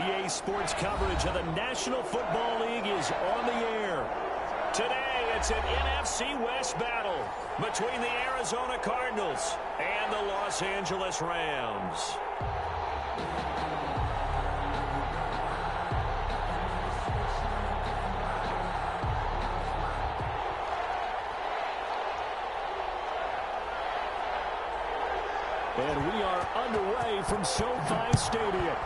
EA Sports coverage of the National Football League is on the air. Today, it's an NFC West battle between the Arizona Cardinals and the Los Angeles Rams. And we are underway from SoFi Stadium.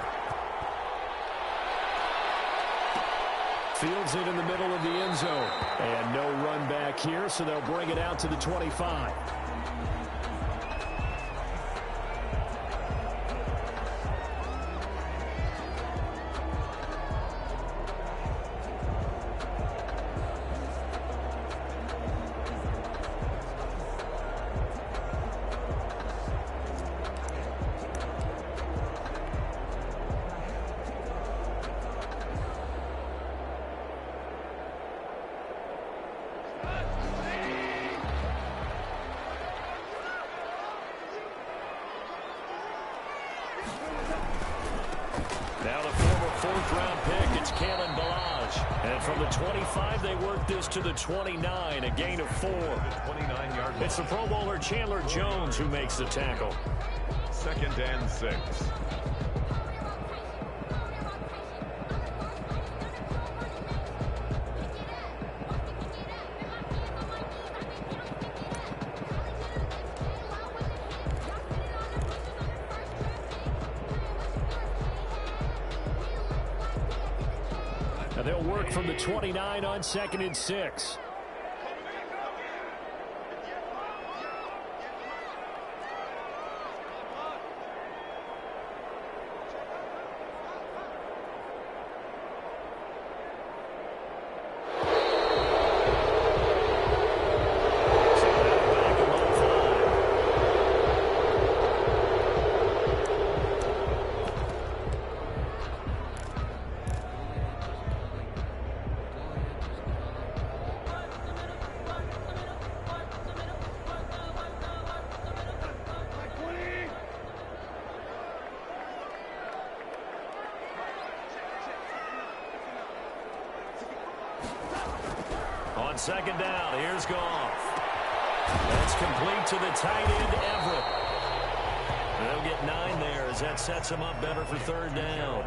Fields it in the middle of the end zone. And no run back here, so they'll bring it out to the 25. Now the former fourth-round pick, it's Kalen Ballage. And from the 25, they work this to the 29, a gain of 4. It's the Pro Bowler Chandler Jones who makes the tackle. 2nd and 6. And they'll work from the 29 on 2nd and 6. On 2nd down, here's Goff. That's complete to the tight end, Everett. They'll get 9 there as that sets him up better for 3rd down.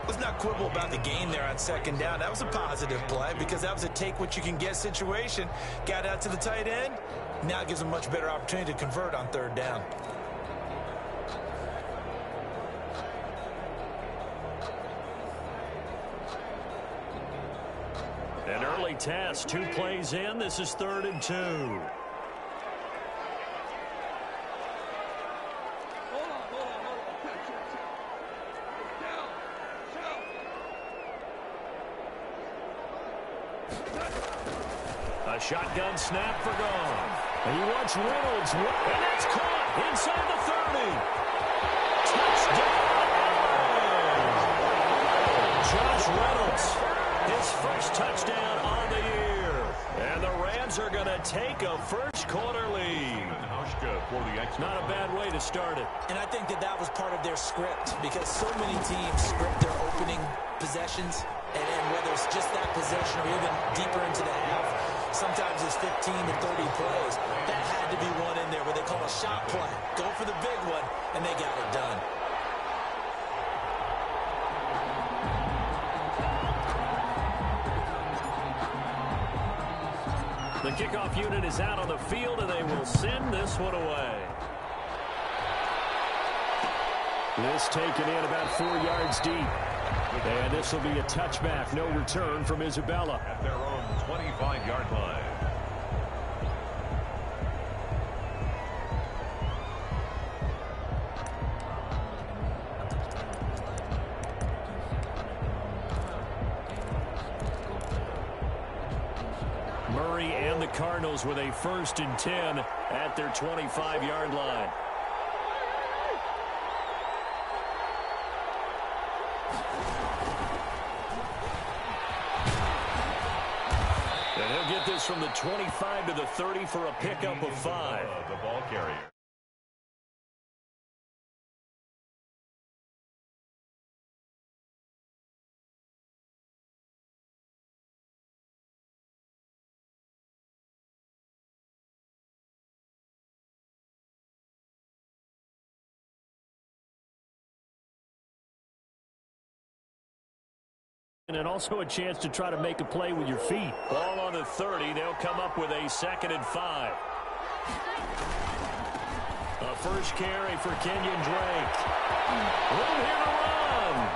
Let's not quibble about the gain there on 2nd down. That was a positive play because that was a take-what-you-can-get situation. Got out to the tight end. Now it gives him a much better opportunity to convert on 3rd down. An early test, 2 plays in. This is 3rd and 2. A shotgun snap for Goff. And he wants Reynolds, and that's caught inside the 30. Touchdown! Josh Reynolds. His first touchdown on the year. And the Rams are going to take a first-quarter lead. Not a bad way to start it. And I think that was part of their script because so many teams script their opening possessions. And whether it's just that possession or even deeper into the half, sometimes it's 15 to 30 plays. That had to be one in there where they call a shot play. Go for the big one, and they got it done. The kickoff unit is out on the field, and they will send this one away. This taken in about 4 yards deep. And this will be a touchback. No return from Isabella. At their own 25-yard line. Murray and the Cardinals with a 1st and 10 at their 25-yard line. And he'll get this from the 25 to the 30 for a pickup of 5. The ball carrier. And also a chance to try to make a play with your feet. Ball on the 30. They'll come up with a 2nd and 5. A first carry for Kenyon Drake. Room here to run.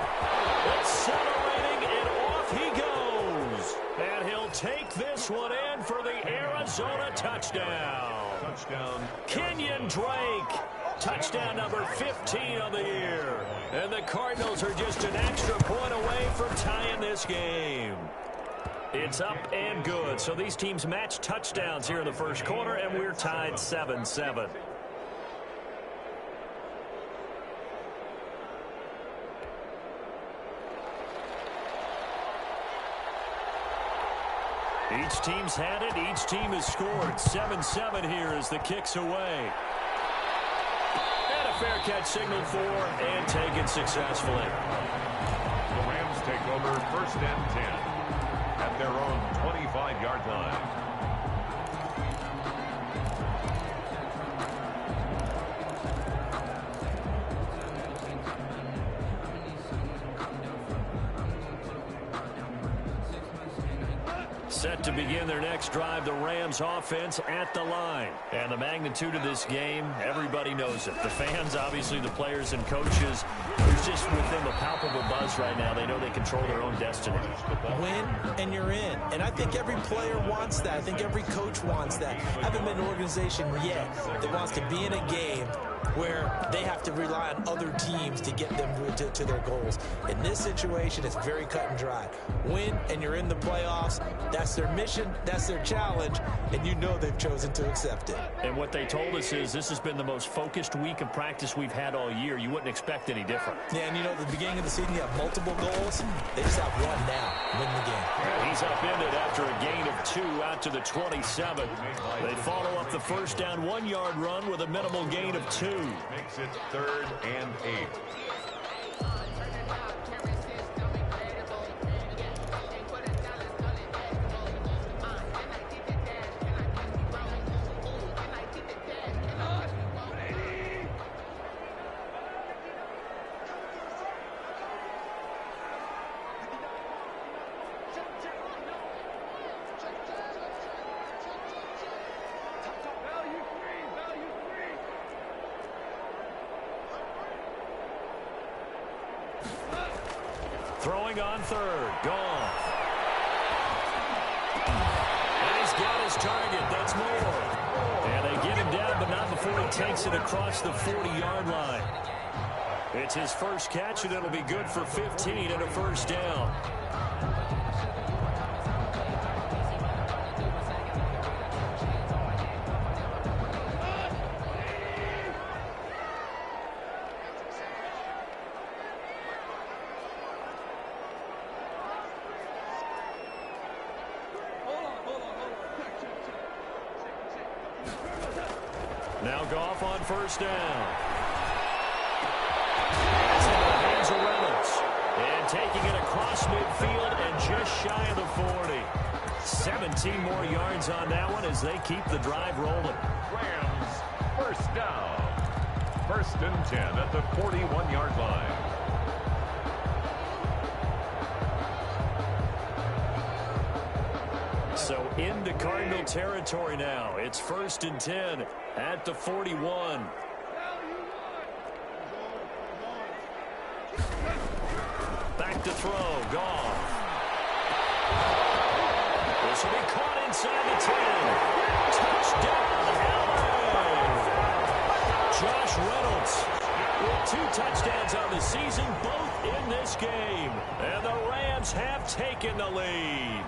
Accelerating, and off he goes. And he'll take this one in for the Arizona touchdown. Touchdown. Kenyon Drake. Touchdown number 15 of the year. And the Cardinals are just an extra point away from tying this game. It's up and good. So these teams match touchdowns here in the first quarter, and we're tied 7-7. Each team's had it. Each team has scored. 7-7 here as the kick's away. And a fair catch signaled for and taken successfully. The Rams take over 1st and 10 at their own 25-yard line. Set to begin their next drive, the Rams offense at the line. And the magnitude of this game, everybody knows it. The fans, obviously the players and coaches, there's just with them a palpable buzz right now. They know they control their own destiny. Win and you're in. And I think every player wants that. I think every coach wants that. I haven't been an organization yet that wants to be in a game where they have to rely on other teams to get them to their goals. In this situation, it's very cut and dry. Win and you're in the playoffs. That's their mission, that's their challenge, and you know they've chosen to accept it. And what they told us is this has been the most focused week of practice we've had all year. You wouldn't expect any different. Yeah, and you know, at the beginning of the season, you have multiple goals. They just have one now, win the game. And he's upended after a gain of 2 out to the 27. They follow up the first down 1-yard run with a minimal gain of 2. Makes it 3rd and 8. Throwing on 3rd. Goff. And he's got his target. That's more. And they get him down, but not before he takes it across the 40-yard line. It's his first catch, and it'll be good for 15 and a first down. Now Goff on first down. It's in the hands of Reynolds. And taking it across midfield and just shy of the 40. 17 more yards on that one as they keep the drive rolling. Rams, first down. 1st and 10 at the 41-yard line. So into Cardinal territory now. It's 1st and 10 at the 41. Back to throw. Goff. This will be caught inside the 10. Touchdown, Josh Reynolds with 2 touchdowns on the season, both in this game. And the Rams have taken the lead.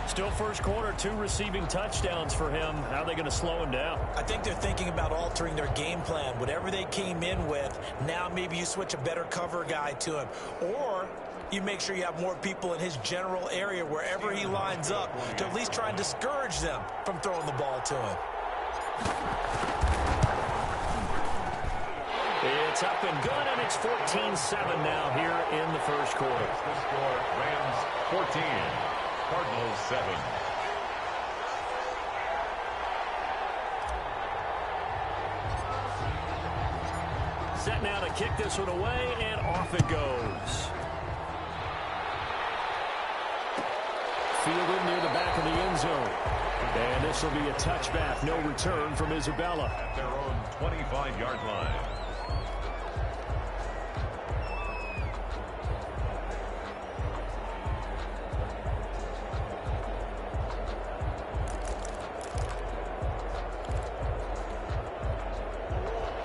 Still first quarter, 2 receiving touchdowns for him. How are they going to slow him down? I think they're thinking about altering their game plan. Whatever they came in with, now maybe you switch a better cover guy to him. Or you make sure you have more people in his general area wherever he lines up to at least try and discourage them from throwing the ball to him. It's up and good, and it's 14-7 now here in the first quarter. The score, Rams 14. Cardinals 7. Set now to kick this one away, and off it goes. fielded near the back of the end zone. And this will be a touchback. No return from Isabella. At their own 25-yard line.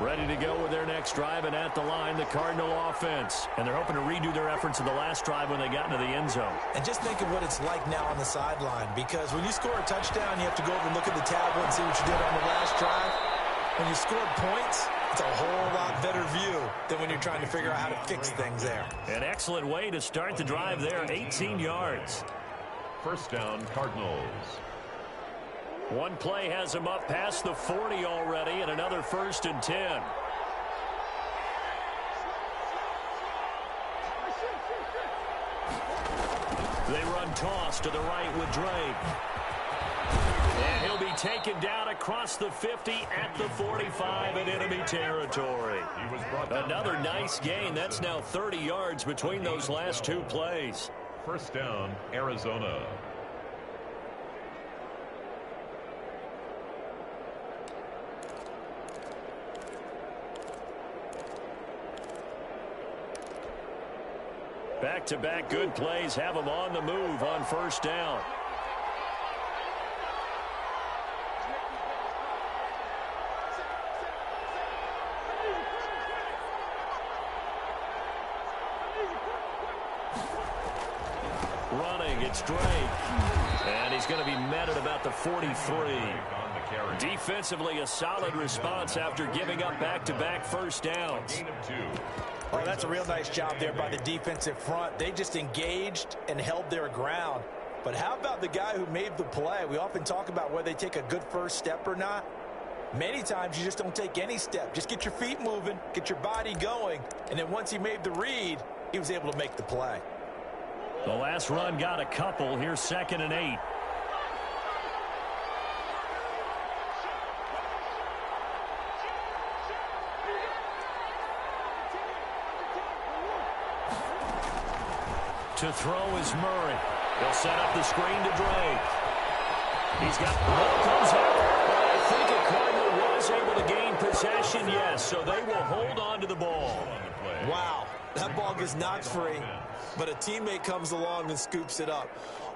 Ready to go with their next drive, and at the line, the Cardinal offense. And they're hoping to redo their efforts of the last drive when they got into the end zone. And just think of what it's like now on the sideline, because when you score a touchdown, you have to go over and look at the tablet and see what you did on the last drive. When you scored points, it's a whole lot better view than when you're trying to figure out how to fix things there. An excellent way to start the drive there, 18 yards. First down, Cardinals. One play has him up past the 40 already, and another 1st and 10. They run toss to the right with Drake. And he'll be taken down across the 50 at the 45 in enemy territory. Another nice gain. That's now 30 yards between those last two plays. First down, Arizona. Back-to-back good plays have them on the move on first down. Running, it's Drake. And he's going to be met at about the 43. Defensively, a solid response after giving up back-to-back first downs. Oh, that's a real nice job there by the defensive front. They just engaged and held their ground. But how about the guy who made the play? We often talk about whether they take a good first step or not. Many times you just don't take any step. Just get your feet moving, get your body going, and then once he made the read, he was able to make the play. The last run got a couple. Here's 2nd and 8. To throw is Murray. They'll set up the screen to Drake. He's got ball comes out. I think a Cardinal was able to gain possession, yes, so they will hold on to the ball. Wow, that ball gets knocked free, but a teammate comes along and scoops it up.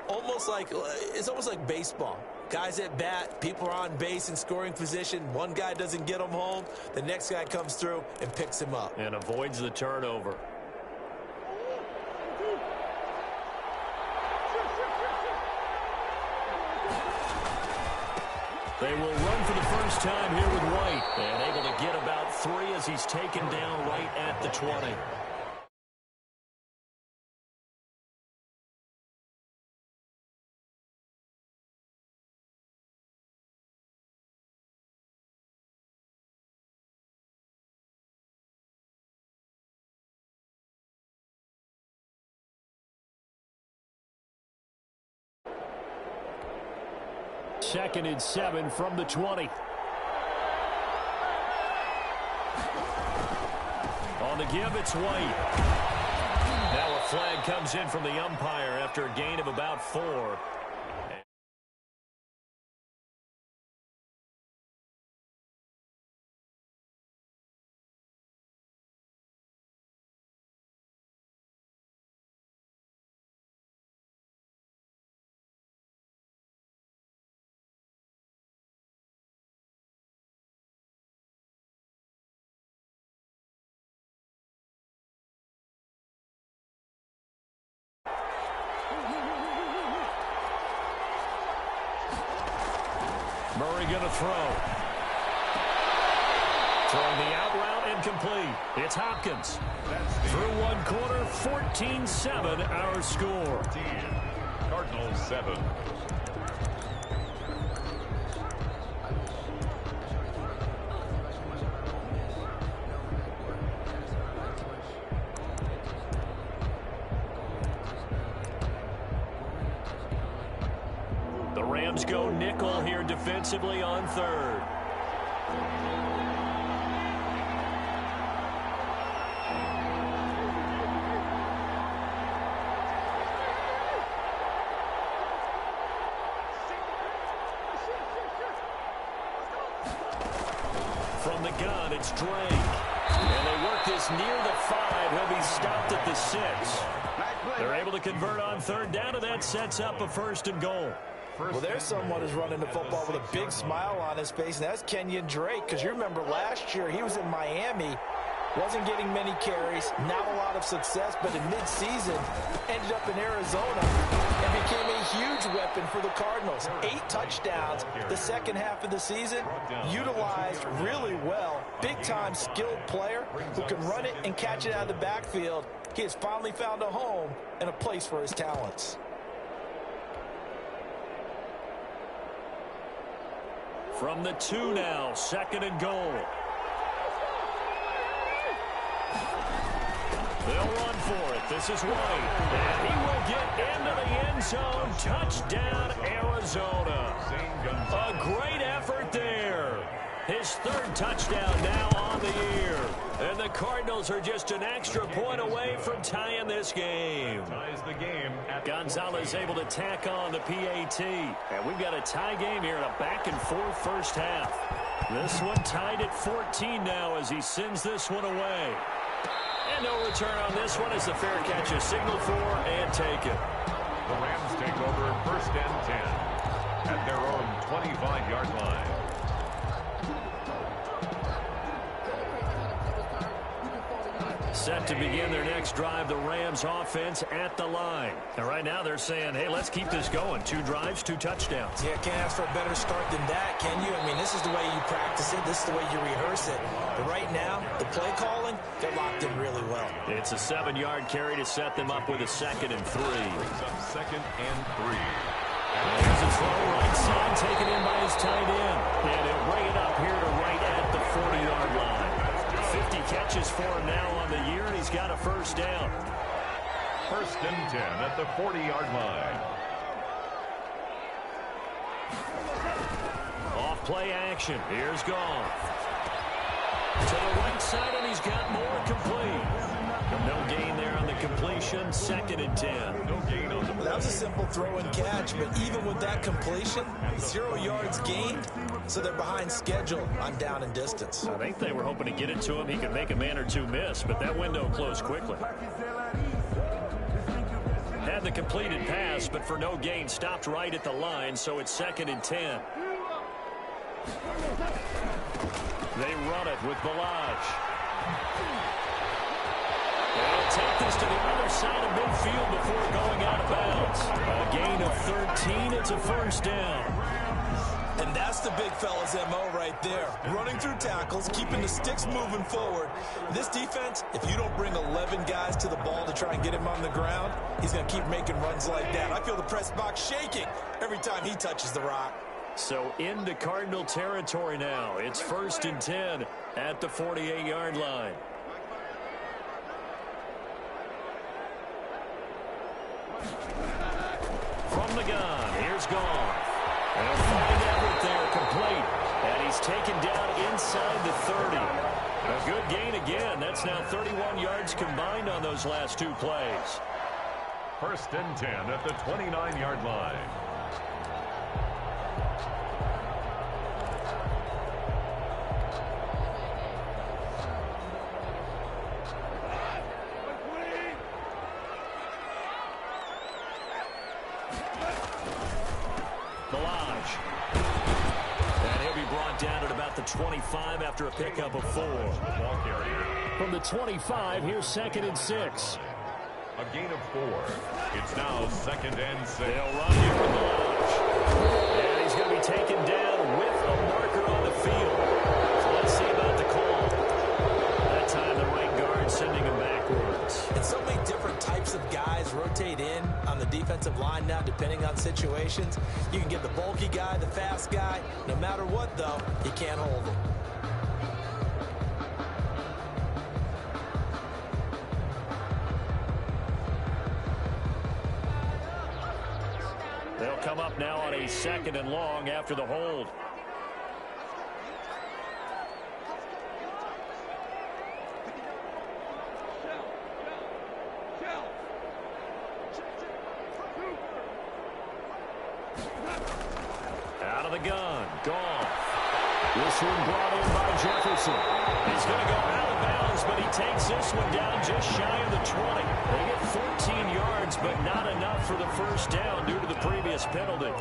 It's almost like baseball. Guys at bat, people are on base in scoring position. One guy doesn't get him home. The next guy comes through and picks him up. And avoids the turnover. They will run for the first time here with White. And able to get about 3 as he's taken down right at the 20. Second and 7 from the 20. On the give, it's White. Now a flag comes in from the umpire after a gain of about 4. Murray going to throw. Throwing the out route incomplete. It's Hopkins. Through one quarter, 14-7 our score. Cardinals 7. The Rams go nickel here defensively on 3rd. the gun, it's Drake. And they work this near the 5. He'll be stopped at the 6. They're able to convert on third down, and that sets up a 1st and goal. Well, there's someone who's running the football with a big smile on his face, and that's Kenyon Drake, because you remember last year he was in Miami, wasn't getting many carries, not a lot of success, but in mid-season ended up in Arizona and became a huge weapon for the Cardinals. 8 touchdowns the second half of the season, utilized really well. Big-time skilled player who can run it and catch it out of the backfield. He has finally found a home and a place for his talents. From the 2 now, 2nd and goal. They'll run for it. This is White. And he will get into the end zone. Touchdown, Arizona. A great effort there. His 3rd touchdown now on the year. And the Cardinals are just an extra point away from tying this game. Gonzalez able to tack on the PAT. And we've got a tie game here in a back-and-forth first half. This one tied at 14 now as he sends this one away. And no return on this one as the fair catch is signaled for and taken. The Rams take over 1st and 10 at their own 25-yard line. Set to begin their next drive, the Rams offense at the line. And right now they're saying, hey, let's keep this going. 2 drives, 2 touchdowns. Yeah, can't ask for a better start than that, can you? I mean, this is the way you practice it. This is the way you rehearse it. But right now, the play calling, they're locked in really well. It's a 7-yard carry to set them up with a 2nd and 3. Brings up 2nd and 3. There's a throw right side taken in by his tight end. And he'll bring it up here to right at the 40-yard line. 50 catches for him now on the year, and he's got a 1st down. 1st and 10 at the 40-yard line. Off play action. Here's Goff. To the right side, and he's got more complete. No gain there on the completion. 2nd and 10. No gain on the play. That was a simple throw and catch, but even with that completion, 0 yards gained, so they're behind schedule on down and distance. I think they were hoping to get it to him. He could make a man or 2 miss, but that window closed quickly. Had the completed pass, but for no gain, stopped right at the line, so it's 2nd and 10. They run it with Balaj. They'll take this to the other side of midfield before going out of bounds. A gain of 13. It's a 1st down. And that's the big fella's MO right there. Running through tackles, keeping the sticks moving forward. This defense, if you don't bring 11 guys to the ball to try and get him on the ground, he's going to keep making runs like that. I feel the press box shaking every time he touches the rock. So into Cardinal territory now. It's 1st and 10 at the 48-yard line. From the gun, here's Goff. They'll find Everett there, complete. And he's taken down inside the 30. A good gain again. That's now 31 yards combined on those last 2 plays. 1st and 10 at the 29-yard line. Down at about the 25 after a pickup of 4. From the 25, here's 2nd and 6. A gain of 4. It's now 2nd and 6. They'll run here with Balaj. And he's going to be taken down with a marker on the field. So let's see about the call. That time the right guard sending him backwards. And so many different types of guys rotate in on the defensive line now, depending on situations. You can get the bulky guy, the fast guy. No matter what, though, you can't hold him. They'll come up now on a 2nd and long after the hold. Out of the gun, Goff. This one brought in by Jefferson. He's going to go out of bounds, but he takes this one down just shy of the 20. They get 14 yards, but not enough for the first down due to the previous penalty.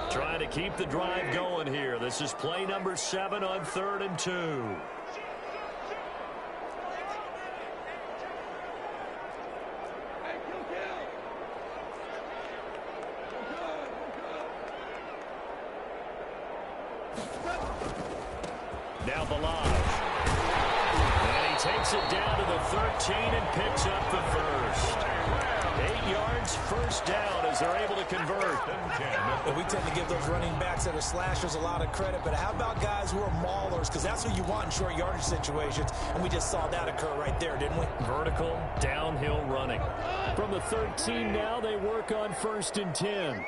Trying to keep the drive going here. This is play number 7 on 3rd and 2. Now Balaj. And he takes it down to the 13 and picks up the first. 8 yards, first down as they're able to convert. We tend to give those running backs that are slashers a lot of credit, but how about guys who are maulers? Because that's what you want in short yardage situations, and we just saw that occur right there, didn't we? Vertical, downhill running. From the 13 now, they work on 1st and 10.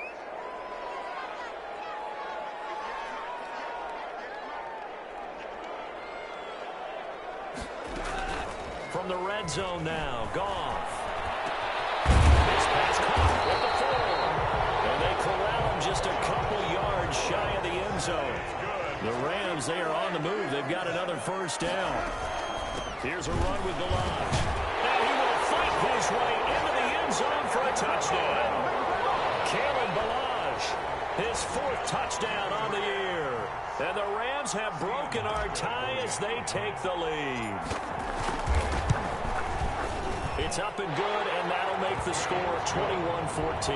From the red zone now, Goff. This pass caught with the 4. And they corral him just a couple yards shy of the end zone. The Rams, they are on the move. They've got another first down. Here's a run with Balaj. Now he will fight his way into the end zone for a touchdown. Kalen Balaj, his 4th touchdown on the year. And the Rams have broken our tie as they take the lead. It's up and good, and that'll make the score 21-14.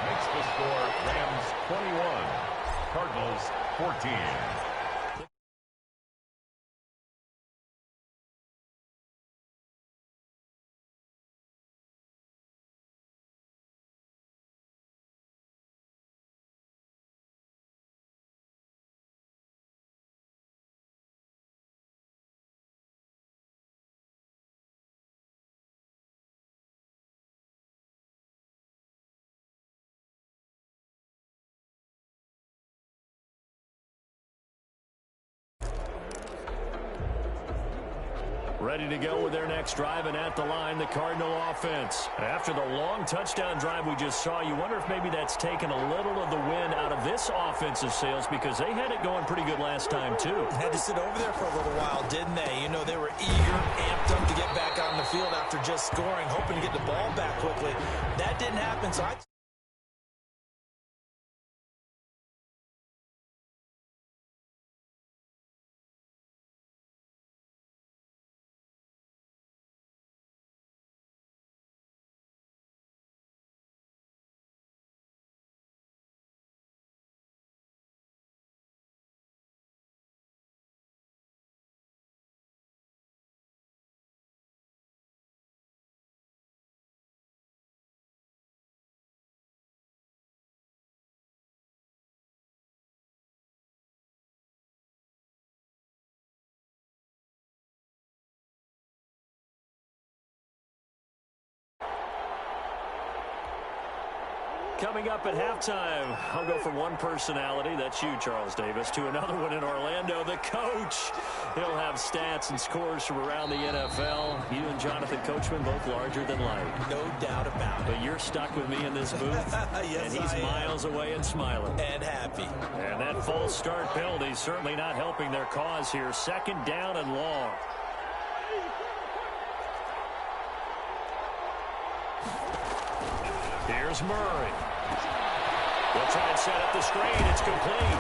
Makes the score Rams 21, Cardinals 14. Ready to go with their next drive, and at the line, the Cardinal offense. After the long touchdown drive we just saw, you wonder if maybe that's taken a little of the wind out of this offensive sails, because they had it going pretty good last time, too. Had to sit over there for a little while, didn't they? You know, they were eager, amped up to get back on the field after just scoring, hoping to get the ball back quickly. That didn't happen, so Coming up at halftime, I'll go from one personality, that's you, Charles Davis, to another one in Orlando, the coach. He'll have stats and scores from around the NFL. You and Jonathan Coachman, both larger than life. no doubt about it. But you're stuck with me in this booth, yes, and he's miles away and smiling. And happy. And that false start penalty certainly not helping their cause here. 2nd down and long. Here's Murray. They'll try and set up the screen. It's complete.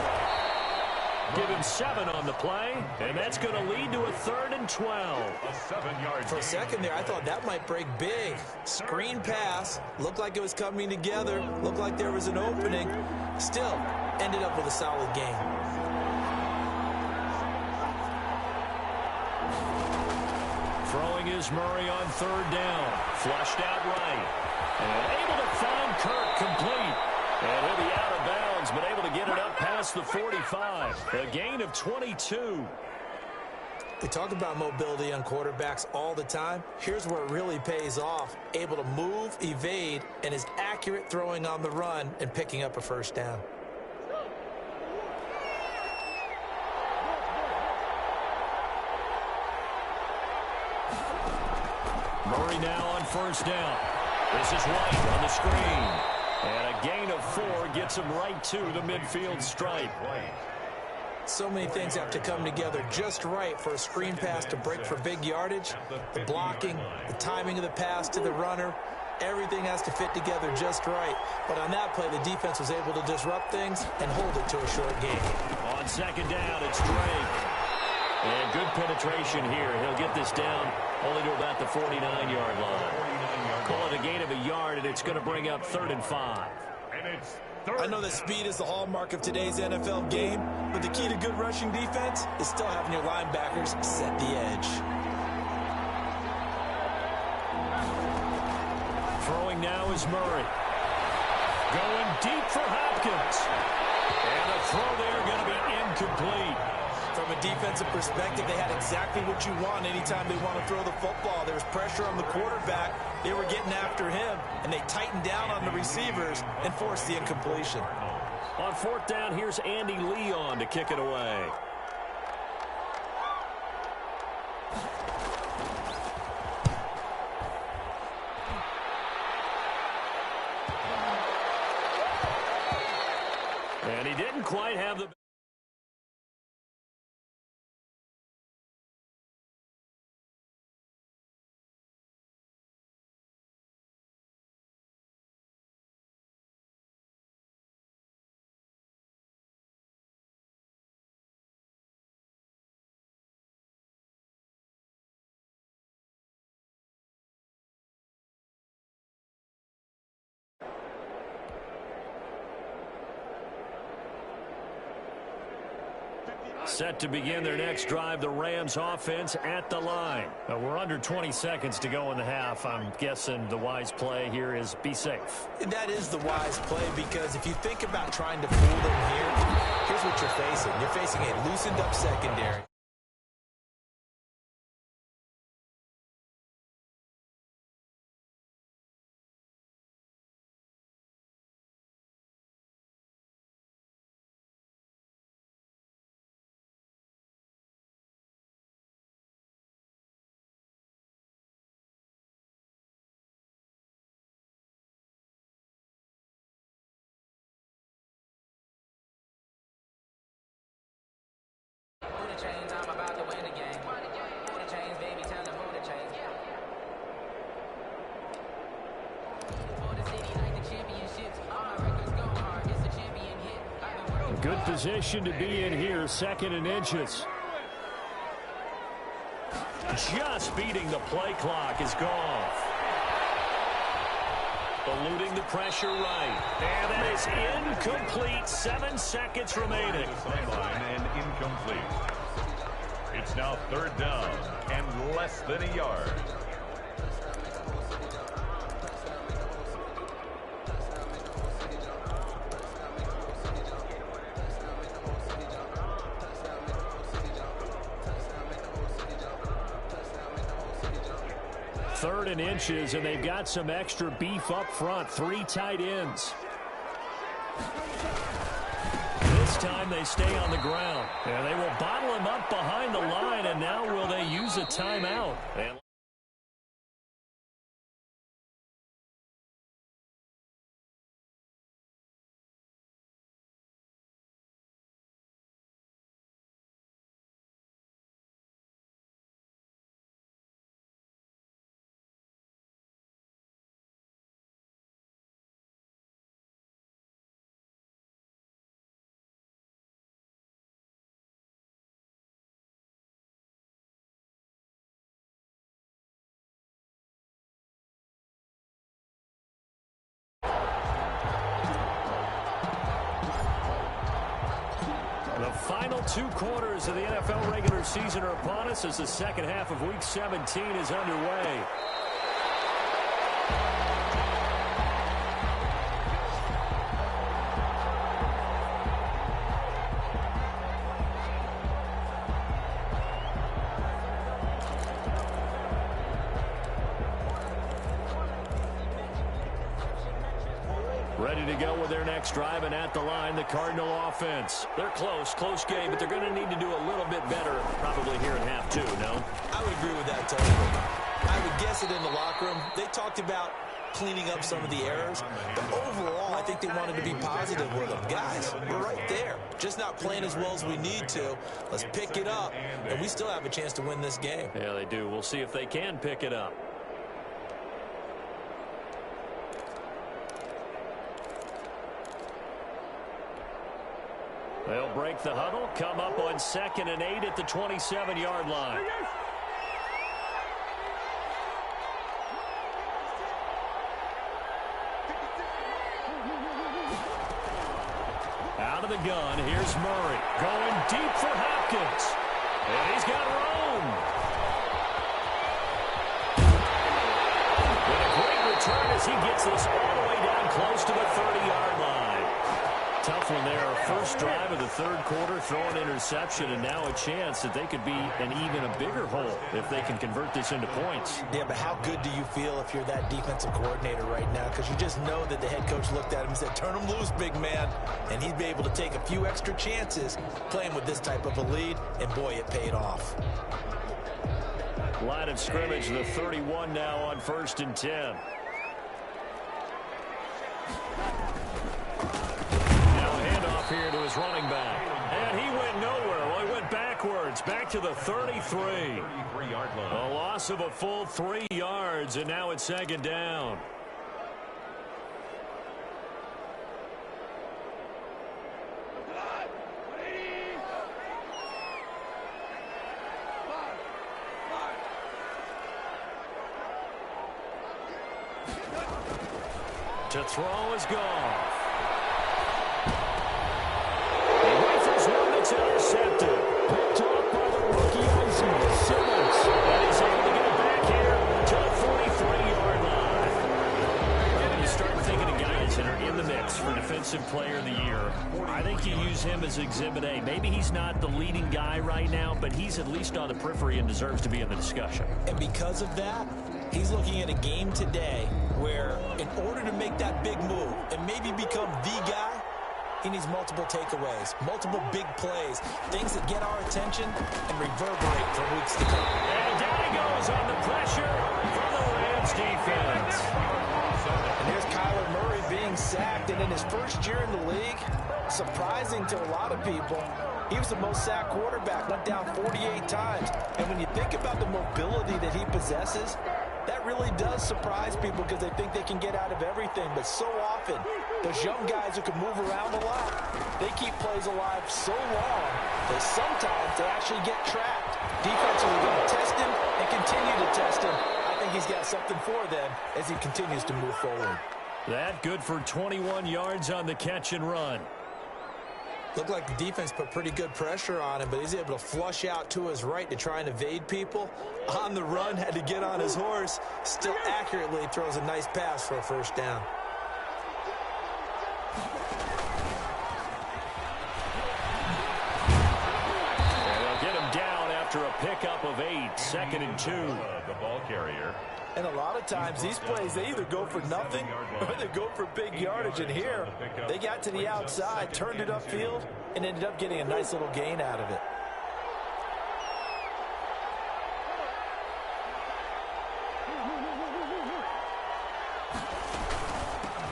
Give him 7 on the play, and that's going to lead to a 3rd and 12. A 7-yard For a second there, I thought that might break big. Screen pass. Looked like it was coming together. Looked like there was an opening. Still, ended up with a solid game. Throwing is Murray on 3rd down. Flushed out right. And able to find Kirk complete. And he'll be out of bounds, but able to get it up past the 45. A gain of 22. We talk about mobility on quarterbacks all the time. Here's where it really pays off. Able to move, evade, and is accurate throwing on the run and picking up a first down. Murray now on first down. This is White on the screen. And a gain of 4 gets him right to the midfield stripe. So many things have to come together just right for a screen pass to break for big yardage. The blocking, the timing of the pass to the runner, everything has to fit together just right. But on that play, the defense was able to disrupt things and hold it to a short gain. On second down, it's Drake. And good penetration here. He'll get this down only to about the 49-yard line. Call it a gain of a yard, and it's going to bring up 3rd and 5. And it's I know that speed is the hallmark of today's NFL game, but the key to good rushing defense is still having your linebackers set the edge. Throwing now is Murray. Going deep for Hopkins. And a throw there going to be incomplete. From a defensive perspective, they had exactly what you want anytime they want to throw the football. There was pressure on the quarterback. They were getting after him, and they tightened down on the receivers and forced the incompletion. On 4th down, here's Andy Leon to kick it away. And he didn't quite have the... Set to begin their next drive, the Rams offense at the line. We're under 20 seconds to go in the half. I'm guessing the wise play here is be safe. And that is the wise play, because if you think about trying to fool them here, here's what you're facing. You're facing a loosened up secondary. I'm about to win the game. Who the chains, baby, tell them who the chains. For the city, like the championships. All my records go hard. It's a champion hit. Good position to be in here, 2nd and inches. Just beating the play clock is gone. Eluding the pressure right. And that is incomplete. 7 seconds remaining. Sideline and incomplete. It's now 3rd down and less than a yard. Third and inches, and they've got some extra beef up front. 3 tight ends. This time they stay on the ground. And they will bottle him up behind the line, and now will they use a timeout? And the final 2 quarters of the NFL regular season are upon us as the second half of Week 17 is underway. Ready to go with their next drive, and at the line, the Cardinal offense. They're close game, but they're going to need to do a little bit better probably here in half two, no? I would agree with that totally. I would guess it in the locker room. They talked about cleaning up some of the errors, but overall, I think they wanted to be positive with them. Guys, we're right there. Just not playing as well as we need to. Let's pick it up, and we still have a chance to win this game. Yeah, they do. We'll see if they can pick it up. They'll break the huddle, come up on 2nd and 8 at the 27-yard line. Out of the gun, here's Murray. Going deep for Hopkins. And he's got Rome. With a great return as he gets this all the way down close to the 30-yard line. Tough one there. First drive of the third quarter, throw an interception, and now a chance that they could be an even a bigger hole if they can convert this into points. Yeah, but how good do you feel if you're that defensive coordinator right now? Because you just know that the head coach looked at him and said, turn him loose, big man. And he'd be able to take a few extra chances playing with this type of a lead, and boy, it paid off. Line of scrimmage, the 31 now on 1st and 10. Here to his running back. And he went nowhere. Well, he went backwards. Back to the 33. A loss of a full 3 yards, and now it's 2nd down. To throw is gone. It's intercepted. Picked off by the rookie Iceman, Simmons. And he's able to get it back here to the 43-yard line. When you start thinking of guys that are in the mix for Defensive Player of the Year, I think you use him as Exhibit A. Maybe he's not the leading guy right now, but he's at least on the periphery and deserves to be in the discussion. And because of that, he's looking at a game today where in order to make that big move and maybe become the guy, he needs multiple takeaways, multiple big plays, things that get our attention and reverberate for weeks to come. And down he goes on the pressure from the Rams defense. And there's Kyler Murray being sacked, and in his first year in the league, surprising to a lot of people, he was the most sacked quarterback, went down 48 times. And when you think about the mobility that he possesses, that really does surprise people because they think they can get out of everything. But so often, those young guys who can move around a lot, they keep plays alive so long that sometimes they actually get trapped. Defensively, we're going to test him and continue to test him. I think he's got something for them as he continues to move forward. That good for 21 yards on the catch and run. Looked like the defense put pretty good pressure on him, but he's able to flush out to his right to try and evade people. On the run, had to get on his horse. Still accurately throws a nice pass for a first down. And they'll get him down after a pickup of 8, 2nd and 2. The ball carrier. And a lot of times, these plays, they either go for nothing or they go for big yardage. And here, they got to the outside, turned it upfield, and ended up getting a nice little gain out of it.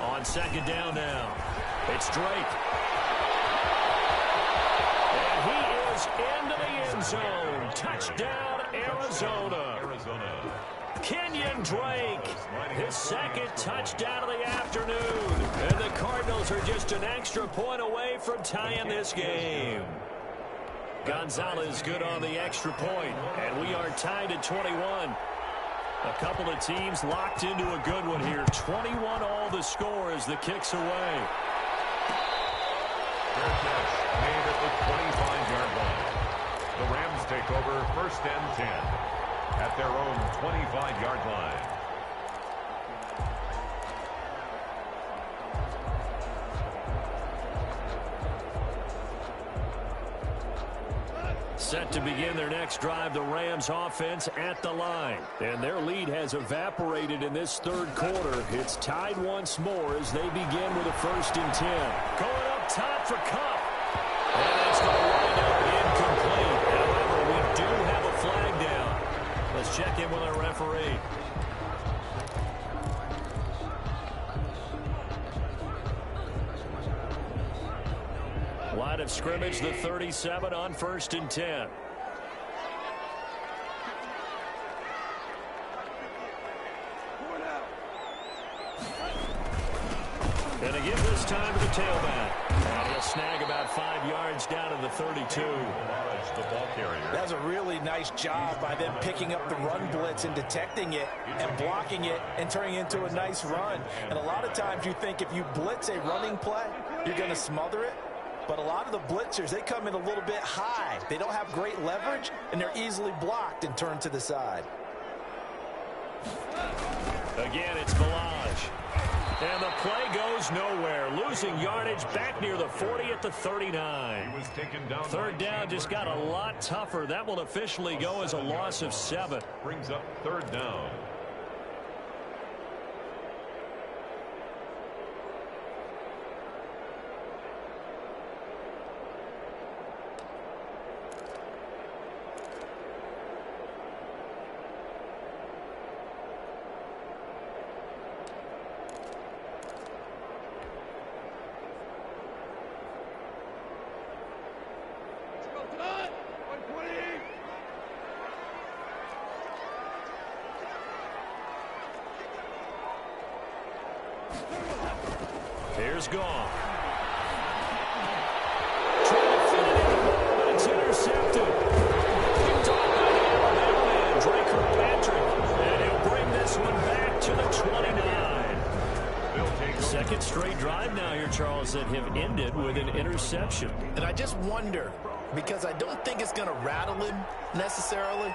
On 2nd down now, it's Drake. And he is into the end zone. Touchdown, Arizona. Kenyon Drake, his 2nd touchdown of the afternoon. And the Cardinals are just an extra point away from tying this game. Gonzalez good on the extra point, and we are tied at 21. A couple of teams locked into a good one here. 21 all the score as the kick's away. Fair catch made at the 25-yard line. The Rams take over 1st and 10 at their own 25-yard line. Set to begin their next drive, the Rams offense at the line. And their lead has evaporated in this third quarter. It's tied once more as they begin with a 1st and 10. Going up top for Cup. And that's going to wind up incomplete. However, we do have a flag down. Let's check in with our referee. Line of scrimmage, the 37 on 1st and 10. Going to give this time to the tailback. And he'll snag about 5 yards down to the 32. The ball carrier. That's a really nice job by them picking up the run blitz and detecting it and blocking it and turning it into a nice run. And a lot of times you think if you blitz a running play, you're going to smother it. But a lot of the blitzers, they come in a little bit high. They don't have great leverage, and they're easily blocked and turned to the side. Again, it's Balaj. And the play goes nowhere. Losing yardage back near the 40 at the 39. He was taken down. 3rd down just got a lot tougher. That will officially go as a loss of 7. Brings up 3rd down. Here's Goff. Trying to fit it in the ball, but it's intercepted. Picked off by the Alabama man, Drake Kirkpatrick. And he'll bring this one back to the 29. 2nd straight drive now here, Charles, that have ended with an interception. And I just wonder, because I don't think it's going to rattle him necessarily,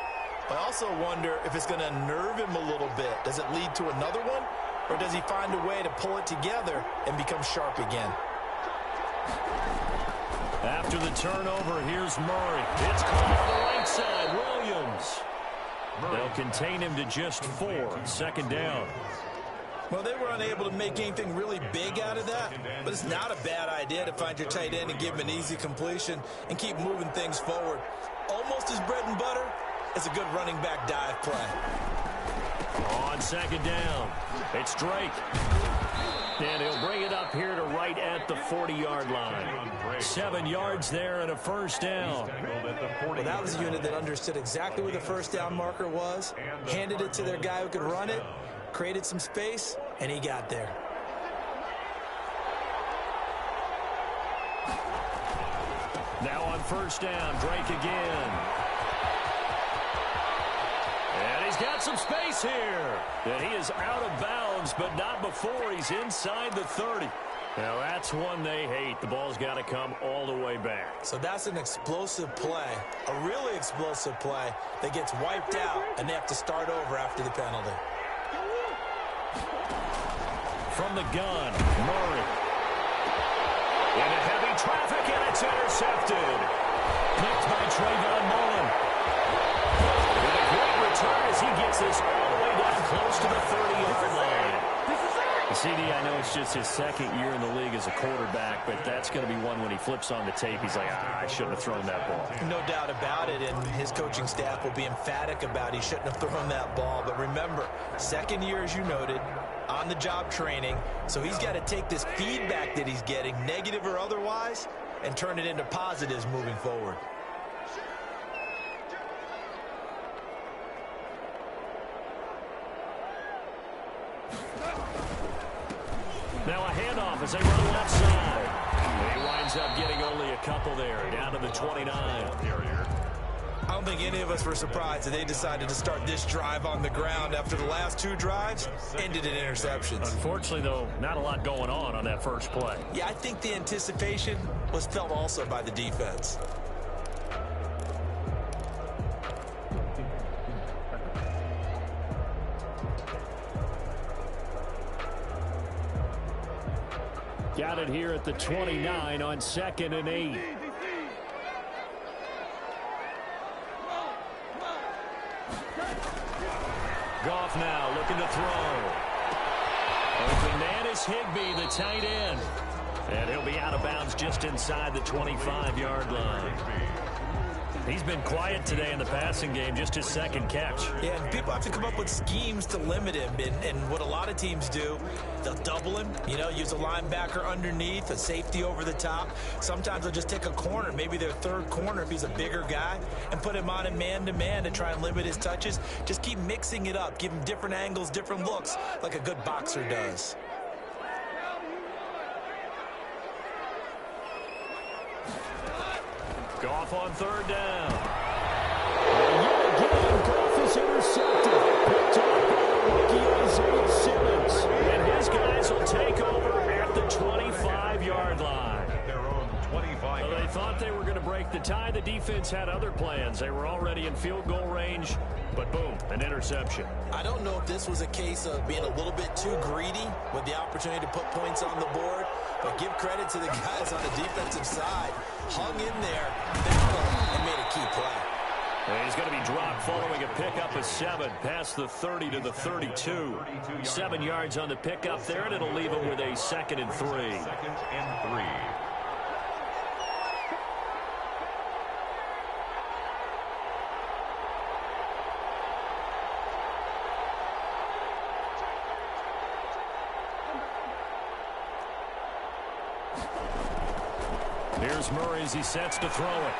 I also wonder if it's going to nerve him a little bit. Does it lead to another one? Or does he find a way to pull it together and become sharp again? After the turnover, here's Murray. It's caught on the right side. Williams. They'll contain him to just 4. 2nd down. Well, they were unable to make anything really big out of that, but it's not a bad idea to find your tight end and give him an easy completion and keep moving things forward. Almost as bread and butter as a good running back dive play. On 2nd down, it's Drake. And he'll bring it up here to right at the 40-yard line. 7 yards there and a 1st down. Well, that was a unit that understood exactly where the 1st down marker was, handed it to their guy who could run it, created some space, and he got there. Now on 1st down, Drake again. And he's got some space here. And he is out of bounds, but not before he's inside the 30. Now that's one they hate. The ball's got to come all the way back. So that's an explosive play, a really explosive play that gets wiped out, and they have to start over after the penalty. From the gun, Murray. Into heavy traffic, and it's intercepted. Picked by Trayvon Mullen. And a great return as he gets this all the way down close to the 30-yard line. CD, I know it's just his 2nd year in the league as a quarterback, but that's going to be one when he flips on the tape. He's like, I shouldn't have thrown that ball. No doubt about it, and his coaching staff will be emphatic about he shouldn't have thrown that ball. But remember, 2nd year, as you noted, on-the-job training, so he's got to take this feedback that he's getting, negative or otherwise, and turn it into positives moving forward. Now a handoff as they run left side. And he winds up getting only a couple there, down to the 29. I don't think any of us were surprised that they decided to start this drive on the ground after the last 2 drives ended in interceptions. Unfortunately, though, not a lot going on that first play. Yeah, I think the anticipation was felt also by the defense. Got it here at the 29 on 2nd and 8. Goff now looking to throw. Open man is Higbee, the tight end. And he'll be out of bounds just inside the 25-yard line. He's been quiet today in the passing game, just his second catch. Yeah, and people have to come up with schemes to limit him. And what a lot of teams do, they'll double him, use a linebacker underneath, a safety over the top. Sometimes they'll just take a corner, maybe their third corner if he's a bigger guy, and put him on in man-to-man to try and limit his touches. Just keep mixing it up, give him different angles, different looks, like a good boxer does. Goff on third down. And yet again, Goff is intercepted. Picked off by the rookie Isaiah Simmons. And his guys will take over at the 25-yard line. At their own 25. Well, they thought they were going to break the tie. The defense had other plans. They were already in field goal range, but boom, an interception. I don't know if this was a case of being a little bit too greedy with the opportunity to put points on the board, but give credit to the guys on the defensive side. Hung in there, battled, and made a key play. And he's going to be dropped following a pickup of 7 past the 30 to the 32. 7 yards on the pickup there, and it'll leave him with a 2nd and 3. 2nd and 3. Here's Murray as he sets to throw it.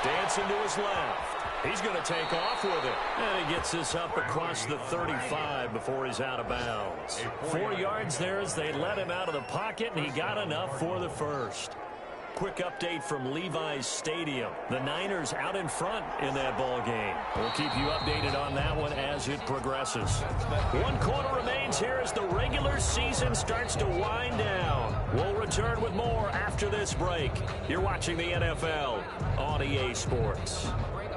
Dancing to his left. He's going to take off with it. And he gets this up across the 35 before he's out of bounds. 4 yards there as they let him out of the pocket, and he got enough for the first. Quick update from Levi's Stadium. The Niners out in front in that ball game. We'll keep you updated on that one as it progresses. 1 quarter remains here as the regular season starts to wind down. We'll return with more after this break. You're watching the NFL on EA Sports.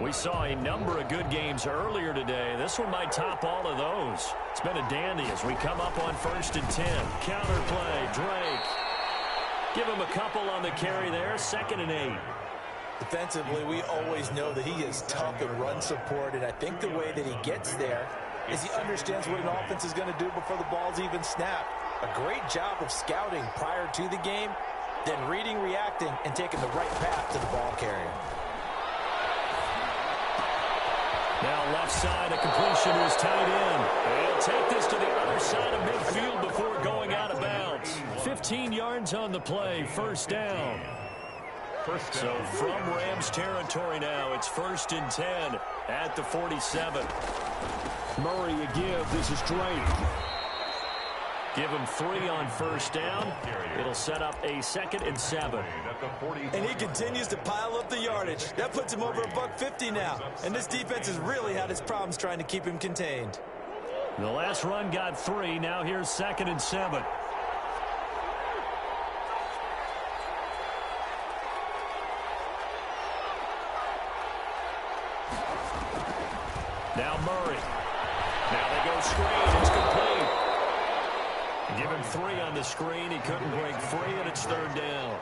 We saw a number of good games earlier today. This one might top all of those. It's been a dandy as we come up on 1st and 10. Counter play, Drake. Give him a couple on the carry there, 2nd and 8. Defensively, we always know that he is tough in run support, and I think the way that he gets there is he understands what an offense is going to do before the ball's even snapped. A great job of scouting prior to the game, then reading, reacting, and taking the right path to the ball carrier. Now left side, a completion to his tight end. He'll take this to the other side of midfield before going out of bounds. 15 yards on the play, 1st down. So from Rams territory now, it's 1st and 10 at the 47. Murray a give. This is Drake. Give him 3 on 1st down. It'll set up a 2nd and 7. And he continues to pile up the yardage. That puts him over $150 now. And this defense has really had its problems trying to keep him contained. The last run got 3. Now here's 2nd and 7. Now Murray. Now they go screen. It's complete. Give him 3 on the screen. He couldn't break free, and it's 3rd down.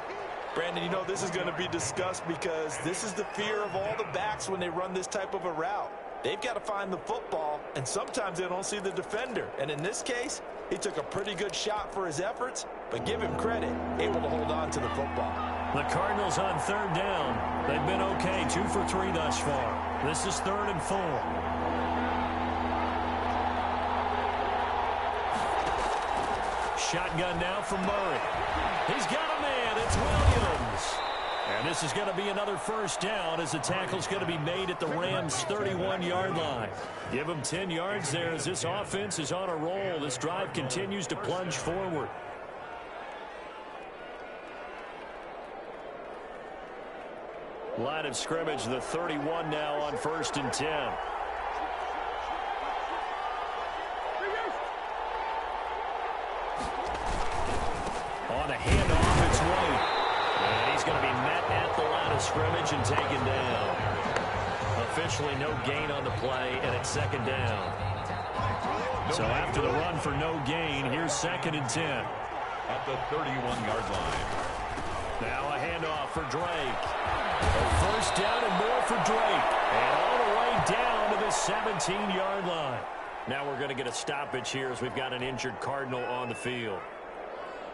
Brandon, this is going to be discussed because this is the fear of all the backs when they run this type of a route. They've got to find the football, and sometimes they don't see the defender. And in this case, he took a pretty good shot for his efforts, but give him credit, able to hold on to the football. The Cardinals on 3rd down. They've been okay, 2 for 3 thus far. This is 3rd and 4. Shotgun now from Murray. He's got a man. It's Williams. And this is going to be another 1st down as the tackle's going to be made at the Rams' 31-yard line. Give him 10 yards there as this offense is on a roll. This drive continues to plunge forward. Line of scrimmage, the 31 now on 1st and 10. On a handoff, it's White. And he's going to be met at the line of scrimmage and taken down. Officially no gain on the play, and it's 2nd down. So after the run for no gain, here's 2nd and 10. At the 31-yard line. Now a handoff for Drake. A 1st down and more for Drake. And all the way down 17-yard line. Now we're going to get a stoppage here as we've got an injured Cardinal on the field.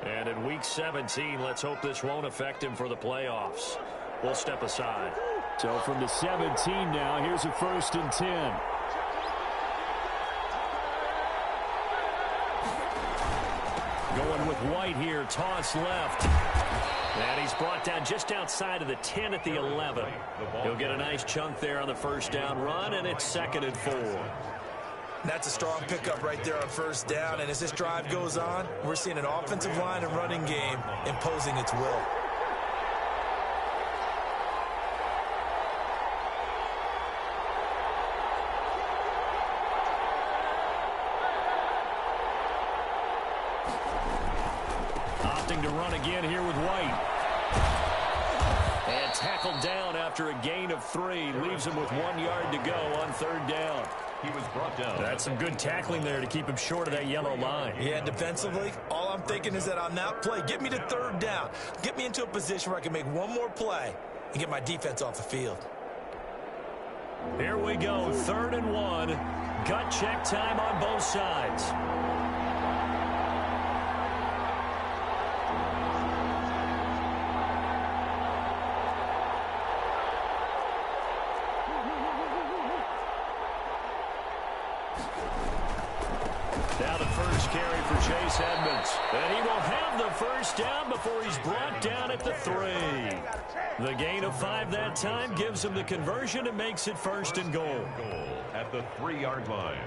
And in Week 17, let's hope this won't affect him for the playoffs. We'll step aside. So from the 17 now, here's a 1st and 10. Going with White here, toss left. And he's brought down just outside of the 10 at the 11. He'll get a nice chunk there on the first down run, and it's 2nd and 4. That's a strong pickup right there on first down, and as this drive goes on, we're seeing an offensive line and running game imposing its will. Opting to run again here with White. And tackled down after a gain of 3. Leaves him with 1 yard to go on 3rd down. He was brought down. That's some good tackling there to keep him short of that yellow line. Yeah, defensively, all I'm thinking is that on that play, get me to 3rd down. Get me into a position where I can make one more play and get my defense off the field. Here we go, 3rd and 1. Gut check time on both sides. Now the first carry for Chase Edmonds. And he will have the first down before he's brought down at the 3. The gain of 5 that time gives him the conversion and makes it 1st and goal. At the 3-yard line.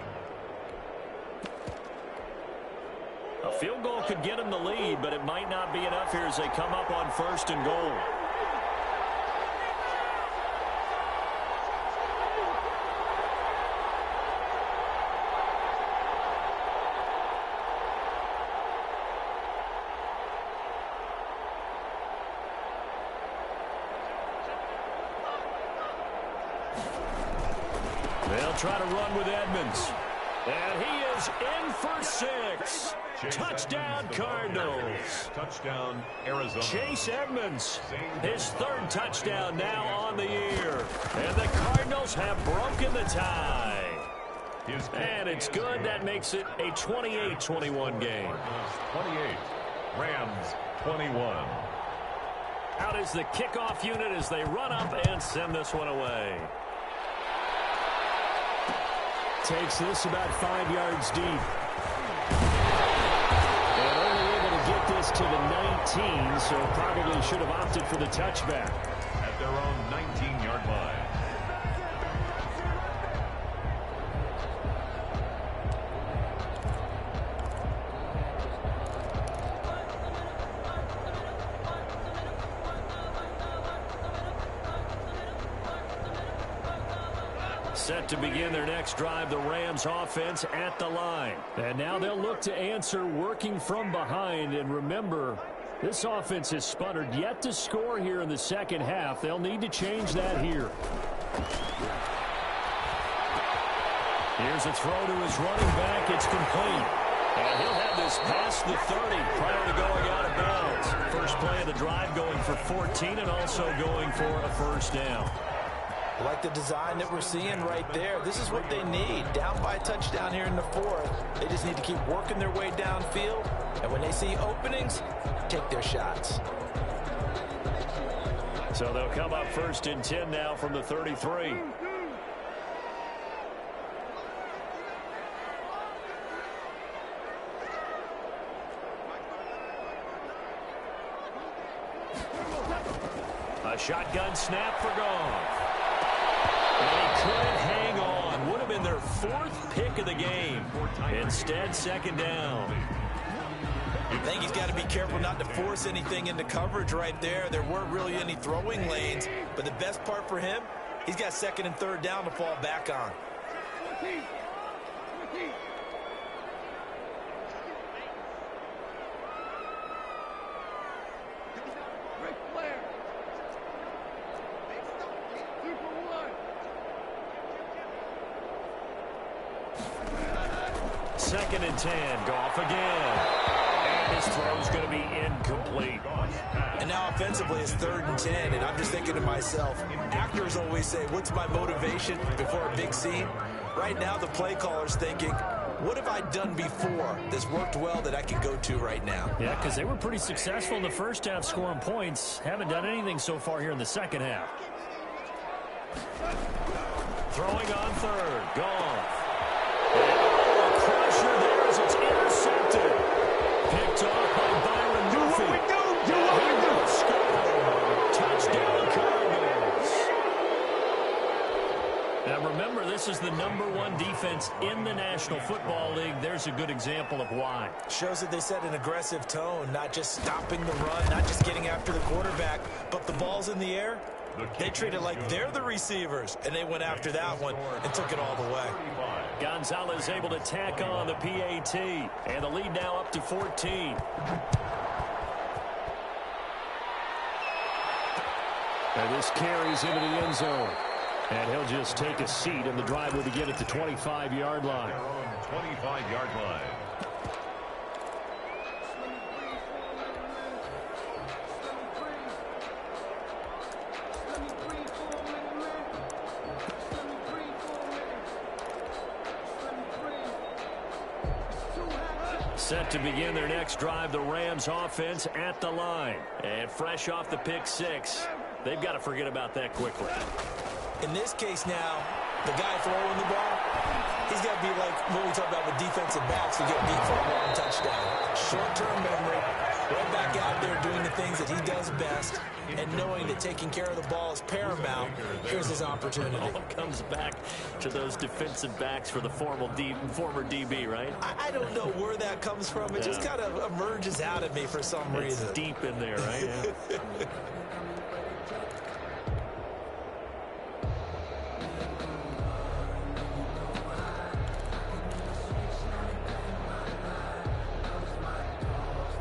A field goal could get him the lead, but it might not be enough here as they come up on 1st and goal. They'll try to run with Edmonds. And he is in for 6. Touchdown, Cardinals. Touchdown, Arizona. Chase Edmonds, his 3rd touchdown now on the year. And the Cardinals have broken the tie. And it's good. That makes it a 28-21 game. 28. Rams, 21. Out is the kickoff unit as they run up and send this one away. Takes this about 5 yards deep. And only able to get this to the 19, so probably should have opted for the touchback. At their own 19-yard line. Set to begin their next drive, the Rams offense at the line. And now they'll look to answer working from behind. And remember, this offense has sputtered yet to score here in the second half. They'll need to change that here. Here's a throw to his running back. It's complete. And he'll have this past the 30 prior to going out of bounds. First play of the drive going for 14 and also going for a first down. I like the design that we're seeing right there. This is what they need. Down by a touchdown here in the 4th. They just need to keep working their way downfield. And when they see openings, take their shots. So they'll come up 1st and 10 now from the 33. A shotgun snap for Goff. And he couldn't hang on. Would have been their 4th pick of the game. Instead, 2nd down. I think he's got to be careful not to force anything into coverage right there. There weren't really any throwing lanes. But the best part for him, he's got 2nd and 3rd down to fall back on. Second and 10. Goff again. And his throw's going to be incomplete. And now offensively it's 3rd and 10. And I'm just thinking to myself, actors always say, what's my motivation before a big scene? Right now, the play caller's thinking, what have I done before that's worked well that I can go to right now? Yeah, because they were pretty successful in the first half scoring points. Haven't done anything so far here in the second half. Throwing on third. Gone. And a pressure there as it's intercepted. Picked off by Byron Murphy. Do what we do! Do what we do! Score. Touchdown Cardinals. Now remember, this is the #1 defense in the National Football League. There's a good example of why. Shows that they set an aggressive tone, not just stopping the run, not just getting after the quarterback, but the ball's in the air. They treat it like they're the receivers, and they went after that one and took it all the way. Gonzalez able to tack on the PAT, and the lead now up to 14. And this carries into the end zone. And he'll just take a seat, and the drive will begin at the 25-yard line. Their own 25-yard line. Set to begin their next drive, the Rams offense at the line. And fresh off the pick six, they've got to forget about that quickly. In this case now, the guy throwing the ball, he's got to be like what we talk about with defensive backs who get beat for a long touchdown. Short-term memory, right back out there doing the things that he does best, and knowing that taking care of the ball is paramount. Here's his opportunity. All comes back to those defensive backs for the former DB, right? I don't know where that comes from. It just kind of emerges out of me for some reason. It's deep in there, right? Yeah.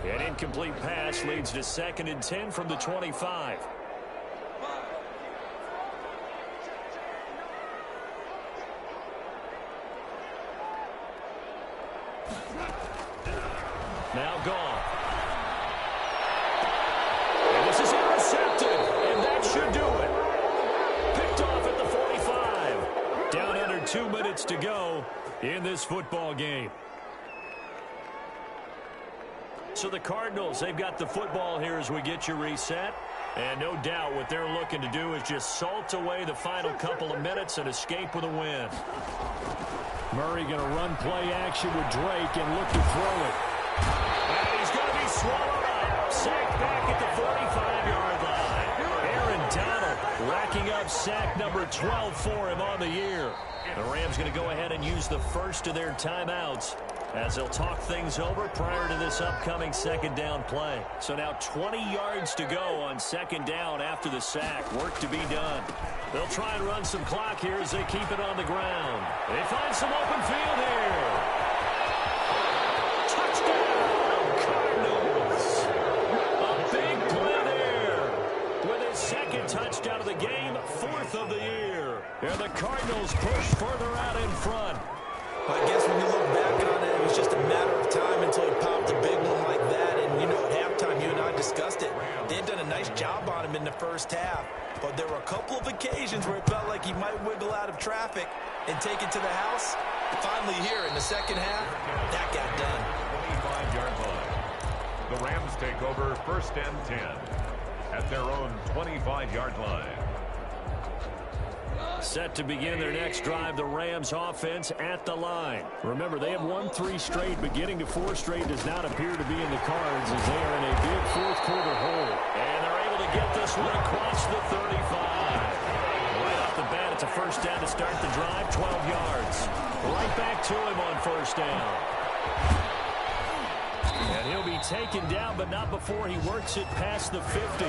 An incomplete pass leads to 2nd and 10 from the 25. Now gone. And this is intercepted, and that should do it. Picked off at the 45. Down under 2 minutes to go in this football game. So the Cardinals, they've got the football here as we get you reset. And no doubt what they're looking to do is just salt away the final couple of minutes and escape with a win. Murray going to run play action with Drake and look to throw it. And he's going to be swallowed up. Sacked back at the 45-yard line. Aaron Donald racking up sack number 12 for him on the year. The Rams going to go ahead and use the first of their timeouts as they'll talk things over prior to this upcoming 2nd down play. So now 20 yards to go on 2nd down after the sack. Work to be done. They'll try and run some clock here as they keep it on the ground. They find some open field here. Touchdown, Cardinals. A big play there with his 2nd touchdown of the game, 4th of the year. And the Cardinals push further out in front. I guess when you look back on it, it was just a matter of time until he popped a big one like that. And, you know, at halftime, you and I discussed it. They had done a nice job on him in the first half. But there were a couple of occasions where it felt like he might wiggle out of traffic and take it to the house. Finally here in the 2nd half, that got done. 25-yard line. The Rams take over 1st and 10 at their own 25-yard line. Set to begin their next drive, the Rams offense at the line. Remember, they have won 3 straight, but getting to 4 straight does not appear to be in the cards as they are in a big 4th quarter hole. And they're able to get this one across the 35. Right off the bat, it's a 1st down to start the drive, 12 yards. Right back to him on 1st down. And he'll be taken down, but not before he works it past the 50.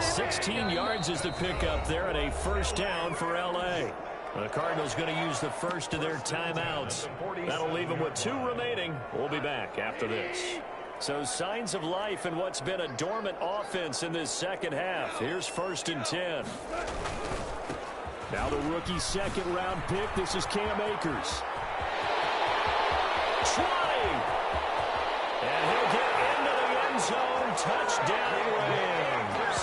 16 yards is the pickup there at a 1st down for L.A. The Cardinals going to use the first of their timeouts. That'll leave them with 2 remaining. We'll be back after this. So signs of life in what's been a dormant offense in this 2nd half. Here's 1st and 10. Now the rookie 2nd round pick. This is Cam Akers. 20. And he'll get into the end zone. Touchdown Rams.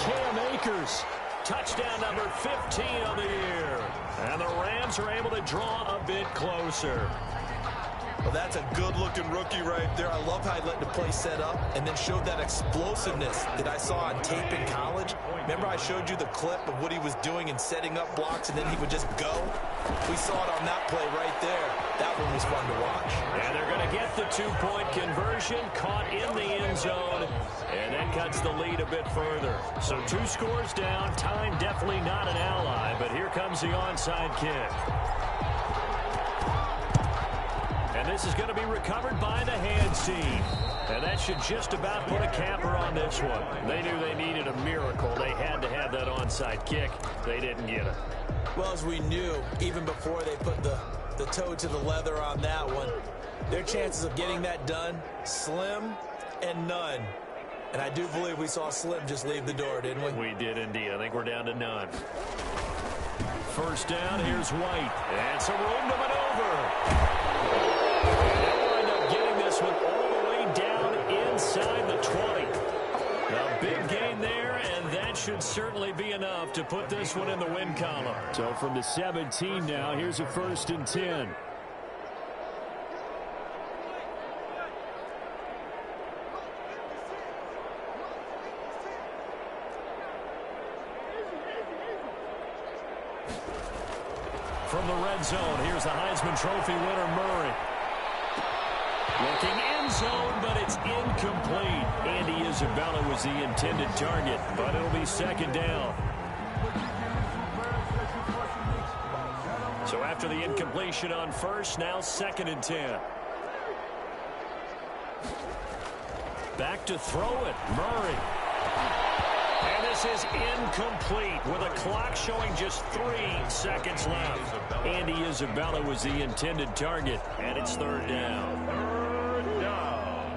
Cam Akers, touchdown number 15 of the year. And the Rams Chargers are able to draw a bit closer. Well, that's a good-looking rookie right there. I love how he let the play set up and then showed that explosiveness that I saw on tape in college. Remember I showed you the clip of what he was doing and setting up blocks, and then he would just go? We saw it on that play right there. That one was fun to watch. And they're going to get the two-point conversion, caught in the end zone, and that cuts the lead a bit further. So 2 scores down, time definitely not an ally, but here comes the onside kick. And this is going to be recovered by the hands team. And that should just about put a capper on this one. They knew they needed a miracle. They had to have that onside kick. They didn't get it. Well, as we knew, even before they put the toe to the leather on that one, their chances of getting that done, slim and none. And I do believe we saw Slim just leave the door, didn't we? We did indeed. I think we're down to none. First down, here's White. And some room to maneuver. They'll wind up getting this one all the way down inside the 20. A big gain there, and that should certainly be enough to put this one in the win column. So from the 17 now, here's a 1st and 10. From the red zone, here's the Heisman Trophy winner, Murray. Looking end zone, but it's incomplete. Andy Isabella was the intended target, but it'll be 2nd down. So after the incompletion on 1st, now 2nd and 10. Back to throw it, Murray. And this is incomplete with a clock showing just 3 seconds left. Andy Isabella was the intended target, and it's 3rd down. 3rd down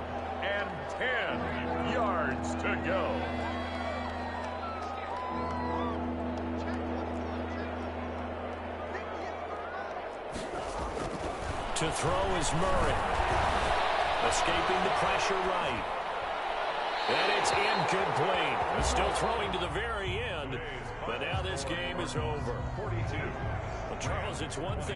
and 10 yards to go. To throw is Murray. Escaping the pressure right. And it's incomplete. It's still throwing to the very end, but now this game is over. 42. Well, Charles, it's one thing.